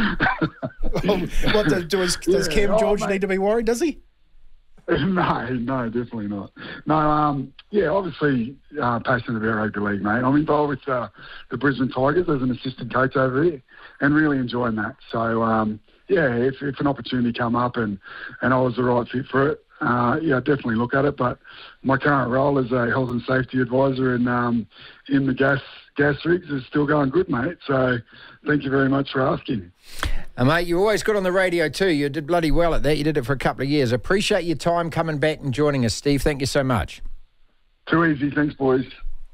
Does Cam George need to be worried, does he? No, definitely not. No, obviously passionate about rugby league, mate. I'm involved with the Brisbane Tigers as an assistant coach over there and really enjoying that. So, if an opportunity come up and I was the right fit for it, definitely look at it. But my current role as a health and safety advisor in the gas rigs is still going good, mate. So thank you very much for asking. Mate, you're always good on the radio too. You did bloody well at that. You did it for a couple of years. Appreciate your time coming back and joining us, Steve. Thank you so much. Too easy. Thanks, boys.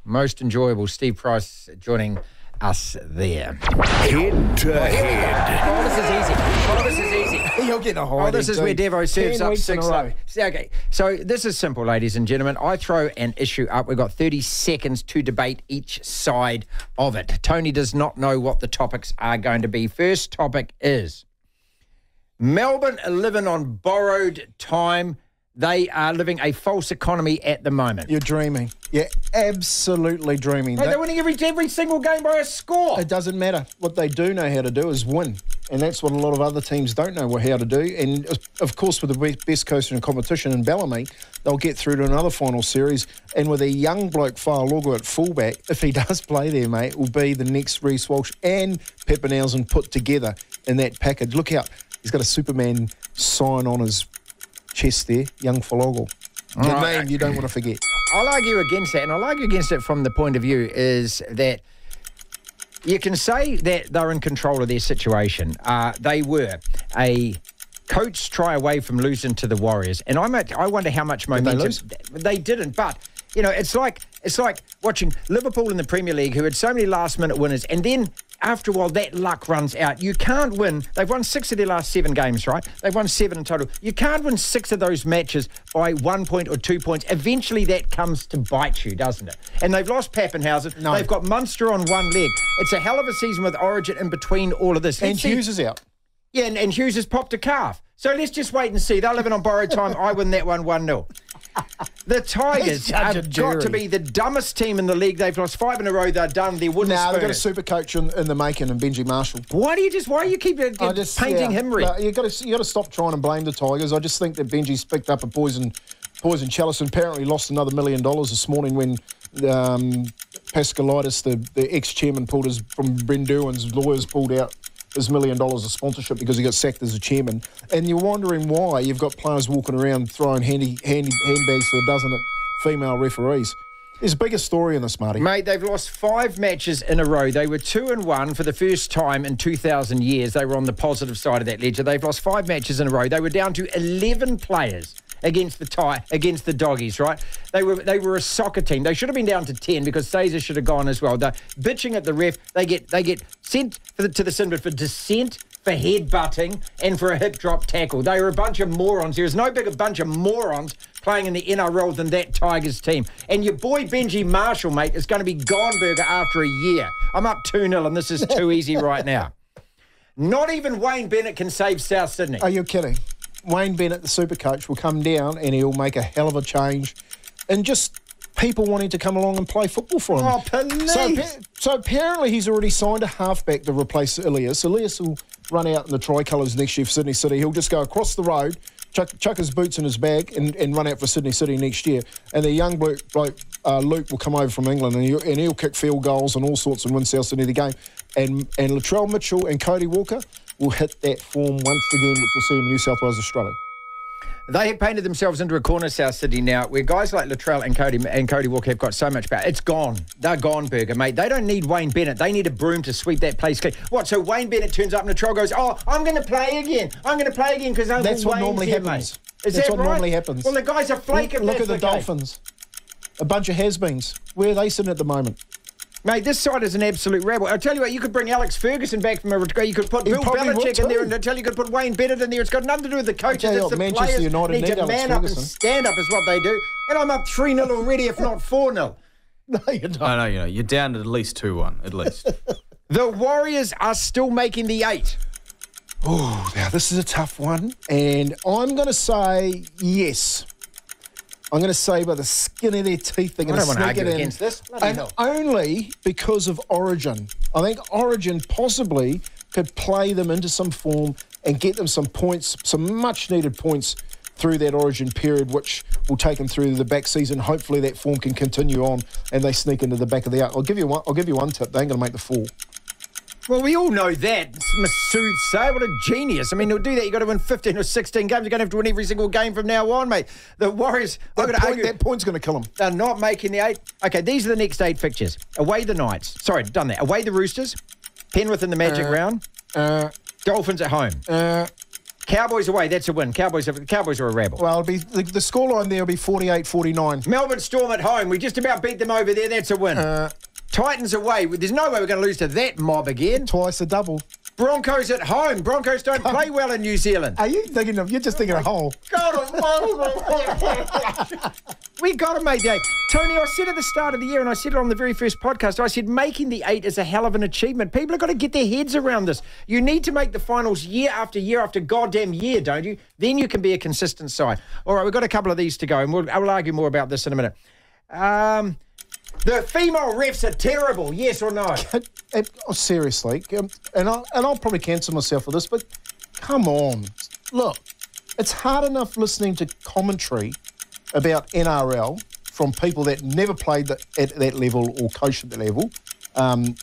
Most enjoyable. Steve Price joining us there. Head to head. Oh, this is easy. You'll get a hiding. This is where Devo serves up 6 up. Okay, so this is simple, ladies and gentlemen. I throw an issue up. We've got 30 seconds to debate each side of it. Tony does not know what the topics are going to be. First topic is Melbourne are living on borrowed time. They are living a false economy at the moment. You're dreaming. You're absolutely dreaming. Mate, they're winning every single game by a score. It doesn't matter. What they do know how to do is win. And that's what a lot of other teams don't know how to do. And, of course, with the best coaster in competition in Bellamy, they'll get through to another final series. And with a young bloke, Fa'alogo, at fullback, if he does play there, mate, will be the next Reece Walsh and Pepinelson put together in that package. Look out. He's got a Superman sign on his chest there, young Fa'alogo. The name you don't want to forget. I'll argue against that, and I'll argue against it from the point of view is that you can say that they're in control of their situation. They were a coach try away from losing to the Warriors, and I wonder how much momentum they lose? They didn't. But it's like watching Liverpool in the Premier League, who had so many last-minute winners, and then after a while that luck runs out. You can't win. They've won 6 of their last 7 games, right? They've won 7 in total. You can't win 6 of those matches by 1 point or 2 points. Eventually that comes to bite you, doesn't it? And they've lost Pappenhausen. No. They've got Munster on one leg. It's a hell of a season with Origin in between all of this. And Hughes is out. Yeah, and Hughes has popped a calf. So let's just wait and see. They're living on borrowed time. I win that one 1-0. The Tigers have got to be the dumbest team in the league. They've lost 5 in a row. They're done. They're wooden spooners. They've got a super coach in the making, and Benji Marshall. Why do you keep painting him red? You got to stop trying to blame the Tigers. I just think that Benji's picked up a poison chalice and apparently lost another $1 million this morning when Pascalitis, the ex-chairman, pulled his from Brenduin's lawyers pulled out his $1 million of sponsorship because he got sacked as a chairman. And you're wondering why you've got players walking around throwing handbags to a dozen female referees. There's a bigger story in this, Marty. Mate, they've lost 5 matches in a row. They were 2-1 for the first time in 2,000 years. They were on the positive side of that ledger. They've lost 5 matches in a row. They were down to 11 players against the Doggies, right? They were a soccer team. They should have been down to 10 because Caesar should have gone as well. They're bitching at the ref. They get sent to the Sinbad for dissent, for head-butting, and for a hip drop tackle. They were a bunch of morons. There's no bigger bunch of morons playing in the NRL than that Tigers team. And your boy Benji Marshall, mate, is going to be gone burger after a year. I'm up 2-0 and this is too easy right now. Not even Wayne Bennett can save South Sydney. Are you kidding? Wayne Bennett, the super coach, will come down and he'll make a hell of a change. And just people wanting to come along and play football for him. Oh, please. So apparently he's already signed a halfback to replace Elias. Elias will run out in the tricolours next year for Sydney City. He'll just go across the road, chuck his boots in his bag and run out for Sydney City next year. And the young bloke, Luke, will come over from England and he'll kick field goals and all sorts and win South Sydney the game. And Latrell Mitchell and Cody Walker will hit that form once again, which we'll see in New South Wales, Australia. They have painted themselves into a corner, South Sydney, now, where guys like Latrell and Cody Walker have got so much power. It's gone. They're gone, Burger, mate. They don't need Wayne Bennett. They need a broom to sweep that place clean. What, so Wayne Bennett turns up and Latrell goes, oh, I'm going to play again. I'm going to play again because that's what Wayne's normally here, happens. Is That's that what right? normally happens. Well, the guys are flake. Look at the Dolphins. A bunch of has-beens. Where are they sitting at the moment? Mate, this side is an absolute rabble. I'll tell you what, you could bring Alex Ferguson back from a... You could put Bill Belichick in there, and I'll tell you could put Wayne Bennett in there. It's got nothing to do with the coaches. It's the Manchester players United need to Alex man up and Ferguson. stand up is what they do. And I'm up 3-0 already, if not 4-0. No, you're not. No, you're down at least 2-1, at least. The Warriors are still making the 8. Oh, now this is a tough one. And I'm going to say yes. I'm going to say by the skin of their teeth, they're going to I don't want to sneak it argue in. against this. And only because of Origin. I think Origin possibly could play them into some form and get them some points, some much-needed points through that Origin period, which will take them through the back season. Hopefully that form can continue on and they sneak into the back of the 8. I'll give you one tip. They ain't going to make the 4. Well, we all know that. Masood Say, what a genius. I mean, he'll do that. You've got to win 15 or 16 games. You're going to have to win every single game from now on, mate. The Warriors, That point's going to kill them. They're not making the 8. Okay, these are the next 8 fixtures. Away the Knights. Sorry, done that. Away the Roosters. Penrith in the Magic round. Dolphins at home. Cowboys away. That's a win. Cowboys are a rabble. Well, it'll be the scoreline there will be 48-49. Melbourne Storm at home. We just about beat them over there. That's a win. Titans away. There's no way we're going to lose to that mob again. Twice a double. Broncos at home. Broncos don't play well in New Zealand. Are you thinking of? You're just thinking of whole. We got to make the 8. Tony, I said at the start of the year, and I said it on the very first podcast, I said making the 8 is a hell of an achievement. People have got to get their heads around this. You need to make the finals year after goddamn year, don't you? Then you can be a consistent side. All right, we've got a couple of these to go, and I will argue more about this in a minute. The female refs are terrible, yes or no? Seriously, and I'll probably cancel myself for this, but come on. Look, it's hard enough listening to commentary about NRL from people that never played at that level or coached at that level, and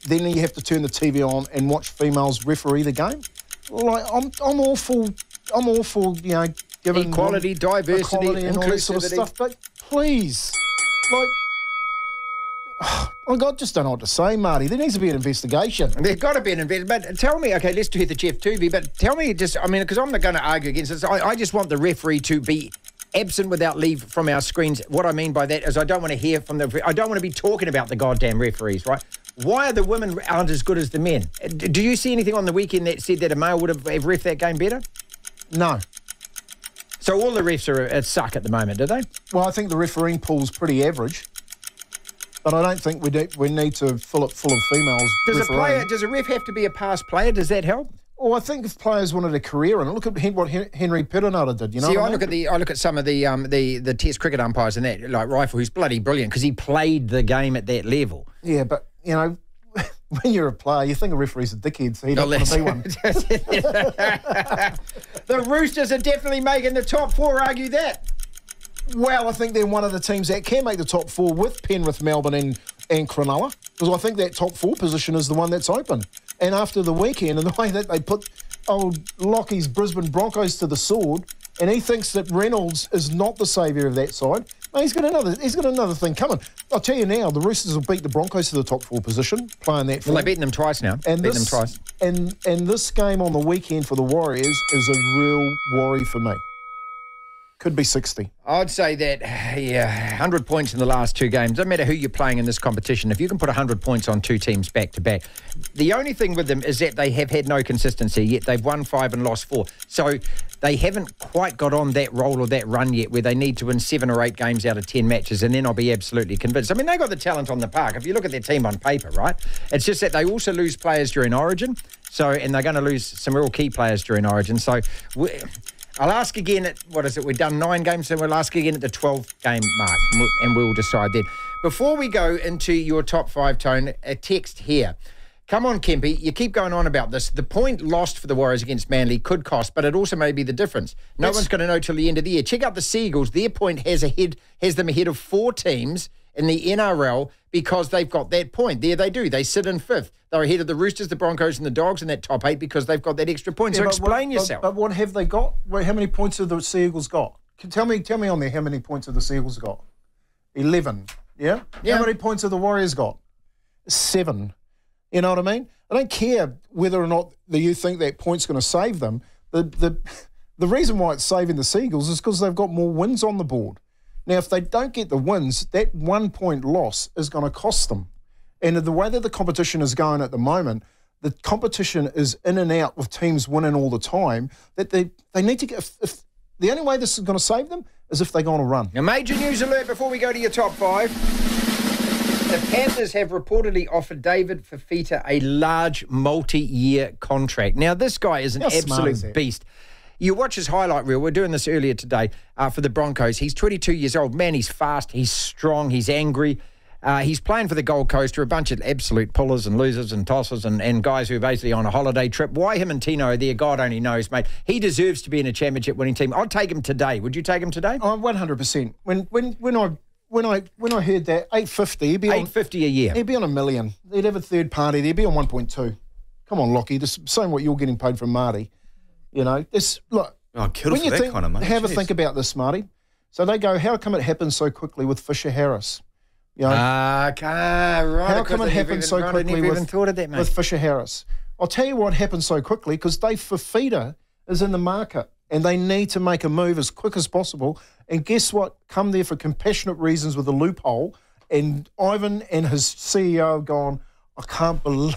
then you have to turn the TV on and watch females referee the game. Like I'm all for giving equality, diversity, and all that sort of stuff, but please. I just don't know what to say, Marty. There needs to be an investigation. There's got to be an investigation. But tell me, okay, let's do the Jeff Tuvey, but tell me because I'm not going to argue against this. I just want the referee to be absent without leave from our screens. What I mean by that is I don't want to hear from I don't want to be talking about the goddamn referees, right? Why are the women aren't as good as the men? Do you see anything on the weekend that said that a male would have ref that game better? No. So all the refs are suck at the moment, do they? Well, I think the refereeing pool's pretty average, but I don't think we need to fill it full of females. Does a ref have to be a past player? Does that help? Well, I think if players wanted a career in it, look at what Henry Pitternutter did. You know, I look at some of the Test cricket umpires and that, like Rifle, who's bloody brilliant because he played the game at that level. Yeah, but you know, when you're a player, you think a referee's a dickhead, so he doesn't want to be one. The Roosters are definitely making the top 4. Argue that. Well, I think they're one of the teams that can make the top 4 with Penrith, Melbourne and Cronulla, because I think that top 4 position is the one that's open. And after the weekend and the way that they put old Lockie's Brisbane Broncos to the sword, and he thinks that Reynolds is not the saviour of that side, mate, he's got another thing coming. I'll tell you now, the Roosters will beat the Broncos to the top 4 position, playing that form. Well, they've beaten them twice now. And this game on the weekend for the Warriors is a real worry for me. Could be 60. I'd say that, 100 points in the last 2 games. Doesn't matter who you're playing in this competition. If you can put 100 points on 2 teams back to back, the only thing with them is that they have had no consistency yet. They've won 5 and lost 4. So they haven't quite got on that roll or that run yet where they need to win 7 or 8 games out of 10 matches, and then I'll be absolutely convinced. I mean, they got the talent on the park. If you look at their team on paper, right? It's just that they also lose players during Origin, and they're going to lose some real key players during Origin. So I'll ask again at, we've done 9 games, so we'll ask again at the 12-game mark, and we'll decide then. Before we go into your top 5, Tone, a text here. Come on, Kempy, you keep going on about this. The point lost for the Warriors against Manly could cost, but it also may be the difference. No one's going to know till the end of the year. Check out the Seagulls. Their point has them ahead of 4 teams in the NRL because they've got that point. There they do. They sit in 5th. They're ahead of the Roosters, the Broncos and the Dogs in that top 8 because they've got that extra point. So explain yourself. But what have they got? How many points have the Sea Eagles got? Tell me on there how many points have the Sea Eagles got? 11. Yeah? How many points have the Warriors got? 7. You know what I mean? I don't care whether or not you think that point's going to save them. The reason why it's saving the Sea Eagles is because they've got more wins on the board. Now, if they don't get the wins, that 1 point loss is going to cost them. And the way that the competition is going at the moment, the competition is in and out with teams winning all the time, that they need to get... If the only way this is going to save them is if they go on a run. A major news alert before we go to your top 5. The Panthers have reportedly offered David Fifita a large multi-year contract. Now, this guy is an absolute beast. You watch his highlight reel. We're doing this earlier today for the Broncos. He's 22 years old. Man, he's fast. He's strong. He's angry. He's playing for the Gold Coast. Are a bunch of absolute pullers and losers and tossers and guys who are basically on a holiday trip. Why him and Tino are there, God only knows, mate. He deserves to be in a championship winning team. I'd take him today. Would you take him today? Oh, 100%. When I heard that, 850, he'd be on 850 a year. He'd be on $1 million. He'd have a third party. He'd be on 1.2. Come on, Lockie. This same what you're getting paid from Marty. You know, this look. When you think, kind of money. Have a think about this, Marty. So they go, how come it happened so quickly with Fisher Harris? You know, right. How come it happened so quickly with Fisher Harris? I'll tell you what happened so quickly, because Dave Fifita is in the market and they need to make a move as quick as possible. And guess what? Come there for compassionate reasons with a loophole. And Ivan and his CEO have gone, I can't believe...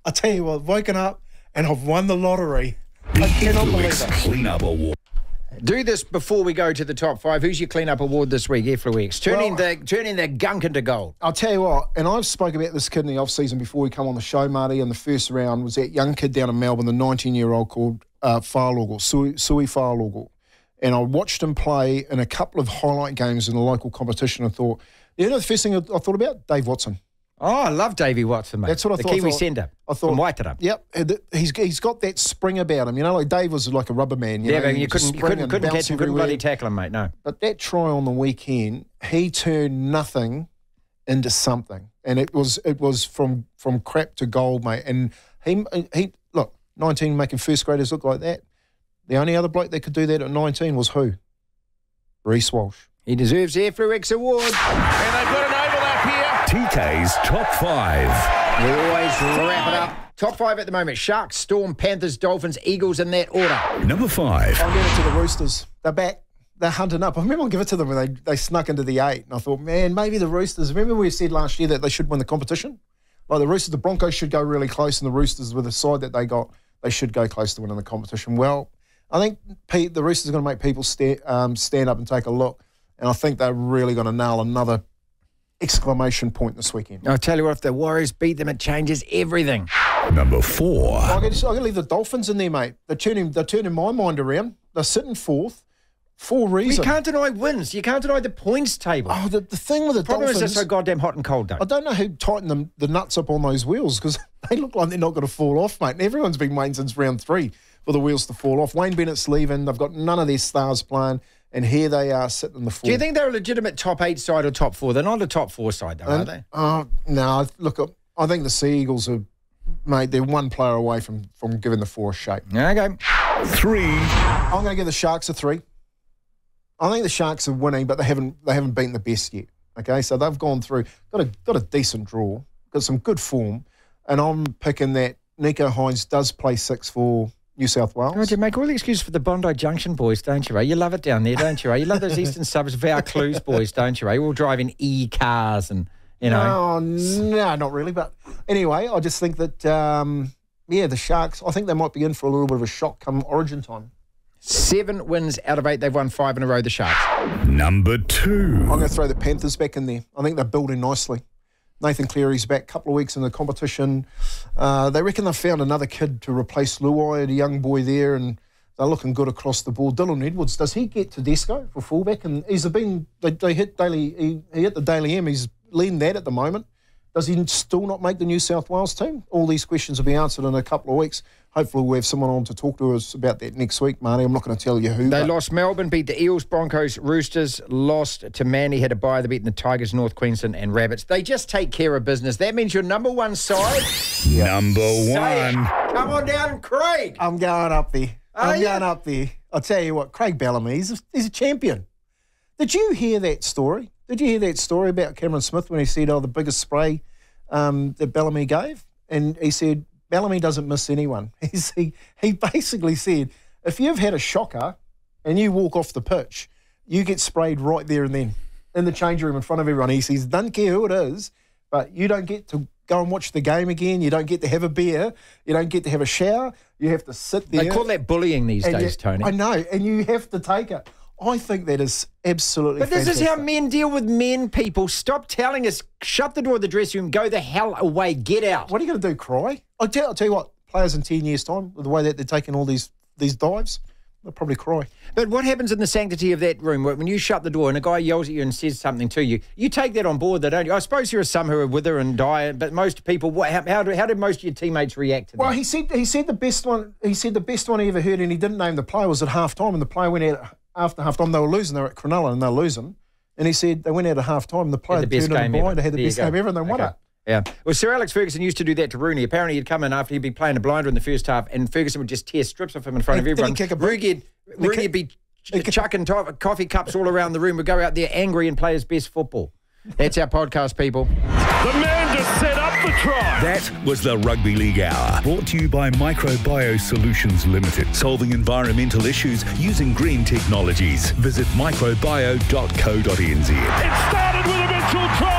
I tell you what, I've woken up and I've won the lottery. I cannot believe it. Cleanup Award. Do this before we go to the top 5. Who's your cleanup award this week, Efluix? Turning the gunk into gold. I'll tell you what, and I've spoken about this kid in the off-season before we come on the show, Marty, in the first round was that young kid down in Melbourne, the 19-year-old called Sui Whālogo. And I watched him play in a couple of highlight games in the local competition and thought, you know the first thing I thought about? Dave Watson. Oh, I love Davey Watson, mate. That's what I thought. The Kiwi centre from Waitara. Yep. He's got that spring about him. You know, like Dave was like a rubber man. But you couldn't catch him, couldn't bloody tackle him, mate, no. But that try on the weekend, he turned nothing into something. And it was from crap to gold, mate. And he look, 19 making first graders look like that. The only other bloke that could do that at 19 was who? Reece Walsh. He deserves the Efluix Award. And they've got an overlap here. TK's Top 5. We always wrap it up. Top 5 at the moment. Sharks, Storm, Panthers, Dolphins, Eagles in that order. Number 5. I'll give it to the Roosters. They're back. They're hunting up. I remember I'll give it to them when they snuck into the 8. And I thought, man, maybe the Roosters. Remember we said last year that they should win the competition? Like the Roosters, the Broncos should go really close, and the Roosters, with the side that they got, they should go close to winning the competition. Well, I think the Roosters are going to make people stand up and take a look. And I think they're really going to nail another exclamation point this weekend. I'll tell you what, if the Warriors beat them, it changes everything. Number 4. I'm going to leave the Dolphins in there, mate. They're turning my mind around. They're sitting 4th for a reason. You can't deny wins. You can't deny the points table. Oh, the thing with the problem Dolphins... is they're so goddamn hot and cold, though. I don't know who tightened the nuts up on those wheels, because they look like they're not going to fall off, mate. And everyone's been waiting since round 3 for the wheels to fall off. Wayne Bennett's leaving. They've got none of their stars playing. And here they are sitting in the 4th. Do you think they're a legitimate top 8 side or top 4? They're not a top 4 side, though, are they? Oh, no. Look, I think the Sea Eagles are, mate, they're one player away from giving the 4 a shake. Okay. 3. I'm going to give the Sharks a 3. I think the Sharks are winning, but they haven't beaten the best yet. Okay, so they've gone through, got a decent draw, got some good form, and I'm picking that Nico Hines does play 6 for New South Wales. Oh, you make all the excuses for the Bondi Junction boys, don't you, eh? You love it down there, don't you, eh? You love those eastern suburbs, Vaucluse boys, don't you, eh? All driving E-cars and, you know. No, not really. But anyway, I just think that, the Sharks, I think they might be in for a little bit of a shock come Origin time. 7 wins out of 8. They've won 5 in a row, the Sharks. Number 2. I'm going to throw the Panthers back in there. I think they're building nicely. Nathan Cleary's back a couple of weeks in the competition. They reckon they've found another kid to replace Luai, a young boy there, and they're looking good across the board. Dylan Edwards, does he get Tedesco for fullback? And he hit the Daily M. He's leading that at the moment. Does he still not make the New South Wales team? All these questions will be answered in a couple of weeks. Hopefully we'll have someone on to talk to us about that next week, Marty. I'm not going to tell you who. They lost Melbourne, beat the Eels, Broncos, Roosters, lost to Manly, had a bye. They beat the Tigers, North Queensland and Rabbits. They just take care of business. That means your number one side. Number one. Come on down, Craig. I'm going up there. Going up there. I'll tell you what, Craig Bellamy, he's a champion. Did you hear that story? Did you hear that story about Cameron Smith when he said, the biggest spray that Bellamy gave? And he said, Bellamy doesn't miss anyone. He basically said, if you've had a shocker and you walk off the pitch, you get sprayed right there and then in the change room in front of everyone. He says, doesn't care who it is, but you don't get to go and watch the game again. You don't get to have a beer. You don't get to have a shower. You have to sit there. They call that bullying these days, Tony. I know, and you have to take it. I think that is absolutely fantastic. This is how men deal with men, people. Stop telling us, shut the door of the dressing room, go the hell away, get out. What are you going to do, cry? I'll tell you what, players in 10 years' time, with the way that they're taking all these dives, they'll probably cry. But what happens in the sanctity of that room when you shut the door and a guy yells at you and says something to you? You take that on board, though, don't you? I suppose there are some who are wither and die, but most people, how did most of your teammates react to that? Well, he said the best one. He said the best one he ever heard, and he didn't name the player, was at half time, and the player went out after half time. They were losing. They were at Cronulla and they were losing, and he said they went out at half time. The player turned in the blind. They had the best game ever, and they won it. Yeah. Well, Sir Alex Ferguson used to do that to Rooney. Apparently, he'd come in after he'd been playing a blinder in the first half, and Ferguson would just tear strips of him in front of everyone. Rooney'd be chucking coffee cups all around the room, would go out there angry and play his best football. That's our podcast, people. The man just set up the try. That was the Rugby League Hour, brought to you by MicroBio Solutions Limited, solving environmental issues using green technologies. Visit microbio.co.nz. It started with a Mitchell try.